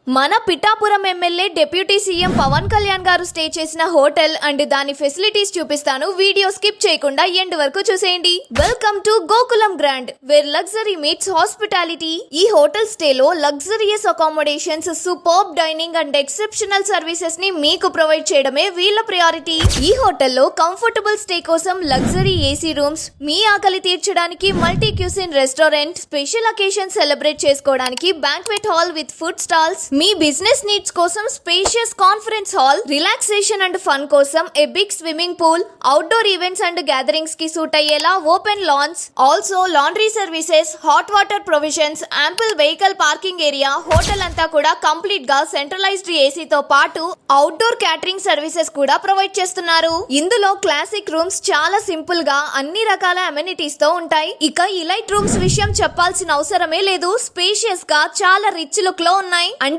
మన Pithapuram MLA deputy CM Pawan Kalyan garu stay చేసిన hotel and దాని ఫెసిలిటీస్ చూపిస్తాను. వీడియో స్కిప్ చేయకుండా ఎండ్ వరకు చూసేయండి. Welcome to Gokulam grand, where luxury meets hospitality. ఈ హోటల్ స్టేలో luxurious accommodations, superb dining and exceptional services ని మీకు ప్రొవైడ్ చేయడమే వీళ్ళ ప్రయారిటీ. ఈ హోటల్లో కంఫర్టబుల్ స్టే కోసం లగ్జరీ ఏసీ రూమ్స్, మీ ఆకలి తీర్చడానికి multi cuisine restaurant, special occasion celebrate చేసుకోవడానికి banquet hall with food stalls, మీ బిజినెస్ నీడ్స్ కోసం spacious conference hall, relaxation and fun కోసం a big swimming pool, outdoor events and gatherings కి suit అయ్యేలా open lawns, also laundry services, hot water provisions, ample vehicle parking area. Hotel అంతా కూడా complete గా centralised AC తో పాటు outdoor catering services కూడా provide చేస్తున్నారు. ఇందులో క్లాసిక్ రూమ్స్ చాలా సింపుల్ గా అన్ని రకాల అమెనిటీస్ తో ఉంటాయి. ఇక ఇలైట్ రూమ్స్ విషయం చెప్పాల్సిన అవసరమే లేదు. స్పేషియస్ గా చాలా రిచ్ లుక్ లో ఉన్నాయి అండ్